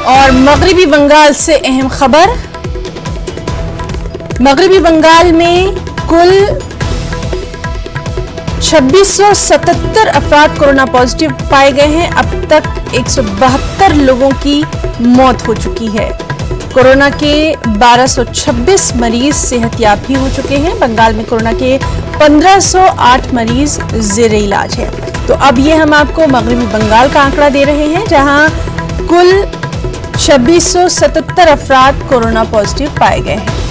और मगरिबी बंगाल से अहम खबर। मगरिबी बंगाल में कुल 2677 अफराद कोरोना पॉजिटिव पाए गए हैं। अब तक 172 लोगों की मौत हो चुकी है। कोरोना के 1226 मरीज सेहतयाब भी हो चुके हैं। बंगाल में कोरोना के 1508 मरीज जेर इलाज है। तो अब ये हम आपको मगरिबी बंगाल का आंकड़ा दे रहे हैं, जहां कुल 2677 अफराद कोरोना पॉजिटिव पाए गए हैं।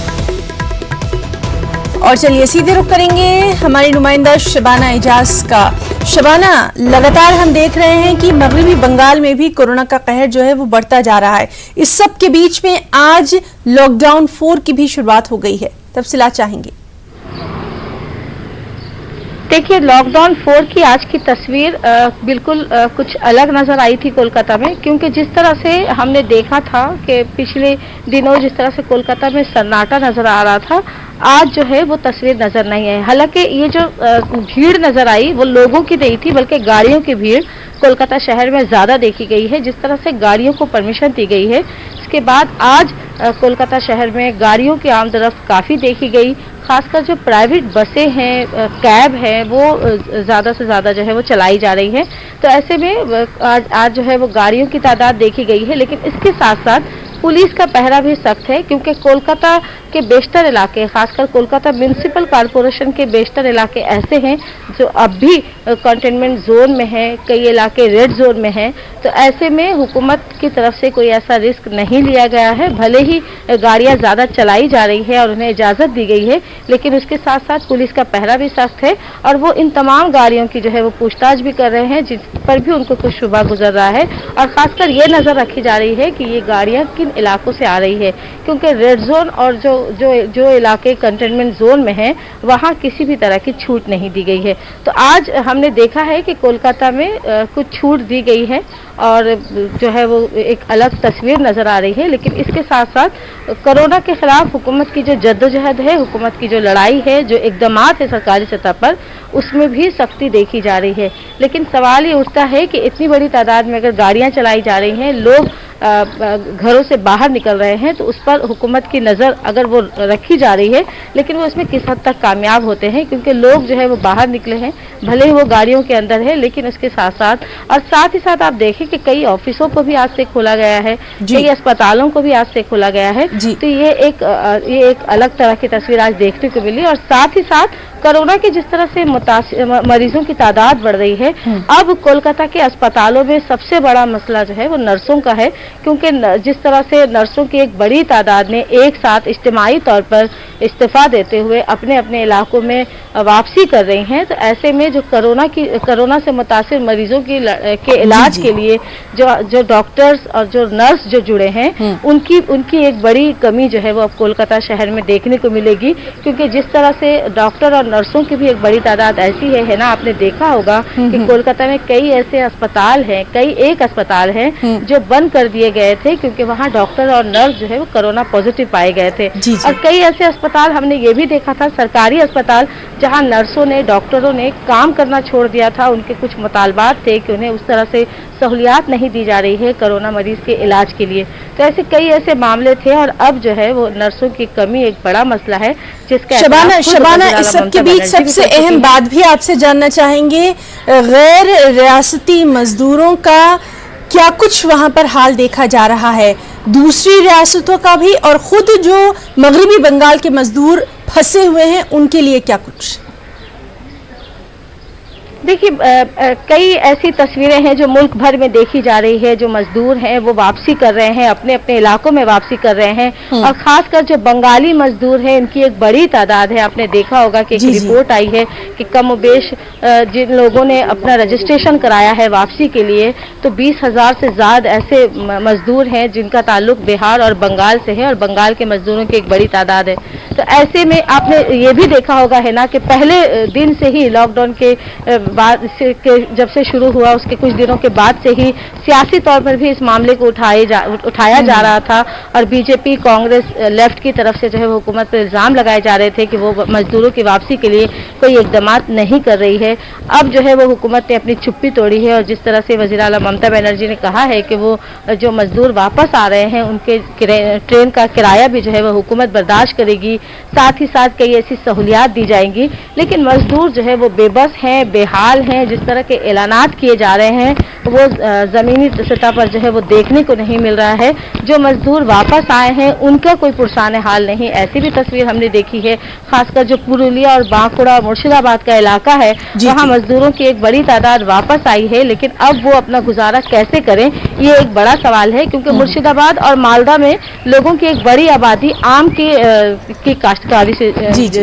और चलिए सीधे रुख करेंगे हमारी नुमाइंदा शबाना एजाज का। शबाना, लगातार हम देख रहे हैं कि मगरिबी बंगाल में भी कोरोना का कहर जो है वो बढ़ता जा रहा है। इस सब के बीच में आज लॉकडाउन 4 की भी शुरुआत हो गई है, तफसीलात चाहेंगे। देखिए, लॉकडाउन 4 की आज की तस्वीर बिल्कुल कुछ अलग नजर आई थी कोलकाता में, क्योंकि जिस तरह से हमने देखा था कि पिछले दिनों जिस तरह से कोलकाता में सन्नाटा नजर आ रहा था, आज जो है वो तस्वीर नजर नहीं आई। हालांकि ये जो भीड़ नजर आई वो लोगों की नहीं थी, बल्कि गाड़ियों की भीड़ कोलकाता शहर में ज्यादा देखी गई है। जिस तरह से गाड़ियों को परमिशन दी गई है, इसके बाद आज कोलकाता शहर में गाड़ियों की आमदरफ्त काफी देखी गई। खासकर जो प्राइवेट बसें हैं, कैब हैं, वो ज़्यादा से ज़्यादा जो है वो चलाई जा रही है। तो ऐसे में आज जो है वो गाड़ियों की तादाद देखी गई है। लेकिन इसके साथ साथ पुलिस का पहरा भी सख्त है, क्योंकि कोलकाता के बेशतर इलाके, खासकर कोलकाता म्यूनिसिपल कॉरपोरेशन के बेशतर इलाके ऐसे हैं जो अब भी कंटेनमेंट जोन में हैं, कई इलाके रेड जोन में हैं। तो ऐसे में हुकूमत की तरफ से कोई ऐसा रिस्क नहीं लिया गया है। भले ही गाड़ियां ज़्यादा चलाई जा रही है और उन्हें इजाज़त दी गई है, लेकिन उसके साथ साथ पुलिस का पहरा भी सख्त है और वो इन तमाम गाड़ियों की जो है वो पूछताछ भी कर रहे हैं, जिस पर भी उनको कुछ शुबा गुजर रहा है। और खासकर ये नज़र रखी जा रही है कि ये गाड़ियाँ किन इलाकों से आ रही है, क्योंकि रेड जोन और जो इलाके कंटेनमेंट जोन में हैं, वहाँ किसी भी तरह की छूट नहीं दी गई है। तो आज हमने देखा है कि कोलकाता में कुछ छूट दी गई है और जो है वो एक अलग तस्वीर नजर आ रही है। लेकिन इसके साथ साथ कोरोना के खिलाफ हुकूमत की जो जद्दोजहद है, हुकूमत की जो लड़ाई है, जो इकदामात है सरकारी सतह पर, उसमें भी सख्ती देखी जा रही है। लेकिन सवाल ये उठता है कि इतनी बड़ी तादाद में अगर गाड़ियां चलाई जा रही हैं, लोग घरों से बाहर निकल रहे हैं, तो उस पर हुकूमत की नज़र अगर वो रखी जा रही है, लेकिन वो इसमें किस हद तक कामयाब होते हैं, क्योंकि लोग जो है वो बाहर निकले हैं, भले ही वो गाड़ियों के अंदर है, लेकिन उसके साथ ही साथ आप देखें कि कई ऑफिसों को भी आज से खोला गया है, कई अस्पतालों को भी आज से खोला गया है। तो ये एक अलग तरह की तस्वीर आज देखने को मिली। और साथ ही साथ कोरोना के जिस तरह से मरीजों की तादाद बढ़ रही है, अब कोलकाता के अस्पतालों में सबसे बड़ा मसला जो है वो नर्सों का है, क्योंकि जिस तरह से नर्सों की एक बड़ी तादाद ने एक साथ इज्तिमाई तौर पर इस्तीफा देते हुए अपने अपने इलाकों में वापसी कर रही हैं। तो ऐसे में जो कोरोना से मुतासिर मरीजों के इलाज के लिए जो डॉक्टर्स और जो नर्स जो जुड़े हैं, उनकी एक बड़ी कमी जो है वो अब कोलकाता शहर में देखने को मिलेगी, क्योंकि जिस तरह से डॉक्टर और नर्सों की भी एक बड़ी तादाद ऐसी है ना, आपने देखा होगा कि कोलकाता में कई ऐसे अस्पताल हैं, एक अस्पताल है जो बंद कर दिए गए थे, क्योंकि वहाँ डॉक्टर और नर्स जो है वो कोरोना पॉजिटिव पाए गए थे। और कई ऐसे अस्पताल हमने ये भी देखा था, सरकारी अस्पताल, जहाँ नर्सों ने, डॉक्टरों ने काम करना छोड़ दिया था। उनके कुछ मुतालबात थे कि उन्हें उस तरह से सहूलियात नहीं दी जा रही है कोरोना मरीज के इलाज के लिए। तो ऐसे कई ऐसे मामले थे और अब जो है वो नर्सों की कमी एक बड़ा मसला है, जिसका शबाना इस सब के बीच सबसे अहम बात भी आपसे जानना चाहेंगे, गैर रियासती मजदूरों का क्या कुछ वहां पर हाल देखा जा रहा है, दूसरी रियासतों का भी, और खुद जो मगरिबी बंगाल के मजदूर फंसे हुए हैं उनके लिए क्या कुछ? देखिए, कई ऐसी तस्वीरें हैं जो मुल्क भर में देखी जा रही है। जो मजदूर हैं वो वापसी कर रहे हैं, अपने अपने इलाकों में वापसी कर रहे हैं। और खासकर जो बंगाली मजदूर हैं, इनकी एक बड़ी तादाद है। आपने देखा होगा कि एक रिपोर्ट आई है कि कम-ओ-बेश जिन लोगों ने अपना रजिस्ट्रेशन कराया है वापसी के लिए, तो 20,000 से ज़्यादा ऐसे मजदूर हैं जिनका ताल्लुक बिहार और बंगाल से है, और बंगाल के मजदूरों की एक बड़ी तादाद है। तो ऐसे में आपने ये भी देखा होगा है ना कि पहले दिन से ही लॉकडाउन के बाद जब से शुरू हुआ उसके कुछ दिनों के बाद से ही सियासी तौर पर भी इस मामले को उठाया जा रहा था और बीजेपी कांग्रेस लेफ्ट की तरफ से जो है वो हुकूमत पर इल्जाम लगाए जा रहे थे कि वो मजदूरों की वापसी के लिए कोई इकदाम नहीं कर रही है। अब जो है वो हुकूमत ने अपनी चुप्पी तोड़ी है और जिस तरह से वज़ीर आला ममता बनर्जी ने कहा है कि वो जो मजदूर वापस आ रहे हैं उनके ट्रेन का किराया भी जो है वो हुकूमत बर्दाश्त करेगी, साथ ही साथ कई ऐसी सहूलियात दी जाएंगी। लेकिन मजदूर जो है वो बेबस हैं, बेहाल हैं। जिस तरह के ऐलानात किए जा रहे हैं वो ज़मीनी सतह पर जो है वो देखने को नहीं मिल रहा है। जो मजदूर वापस आए हैं उनका कोई पुरसाने हाल नहीं। ऐसी भी तस्वीर हमने देखी है, खासकर जो पुरुलिया और बांकुड़ा मुर्शिदाबाद का इलाका है वहाँ मजदूरों की एक बड़ी तादाद वापस आई है, लेकिन अब वो अपना गुजारा कैसे करें ये एक बड़ा सवाल है, क्योंकि मुर्शिदाबाद और मालदा में लोगों की एक बड़ी आबादी आम की काश्तकारी से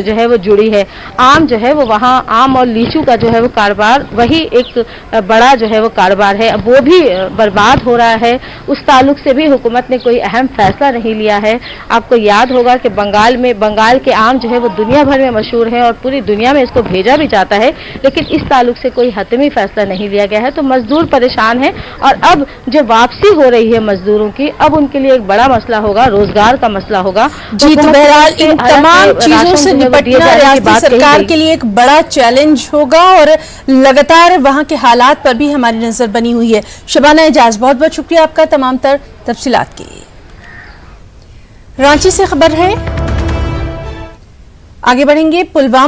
जो है वो जुड़ी है। आम जो है वो वहाँ आम और लीचू का जो है वो कारोबार वही एक बड़ा जो है वो कारोबार है, अब वो भी बर्बाद हो रहा है। उस ताल्लुक से भी हुकूमत ने कोई अहम फैसला नहीं लिया है। आपको याद होगा कि बंगाल के आम जो है वो दुनिया भर में मशहूर है और पूरी दुनिया में इसको भेजा भी जाता है, लेकिन इस ताल्लुक से कोई हतमी फैसला नहीं लिया गया है। तो मजदूर परेशान है और अब जो वापसी हो रही है मजदूरों की, अब उनके लिए एक बड़ा मसला होगा, रोजगार का मसला होगा। जी, तो बहरहाल इन तमाम चीजों से निपटना रियासती सरकार के लिए एक बड़ा चैलेंज होगा और लगातार वहां के हालात पर भी हमारी नजर बनी हुई है। शबाना एजाज, बहुत बहुत शुक्रिया आपका तमाम तर तफसीलात के लिए। रांची से खबर है, आगे बढ़ेंगे। पुलवामा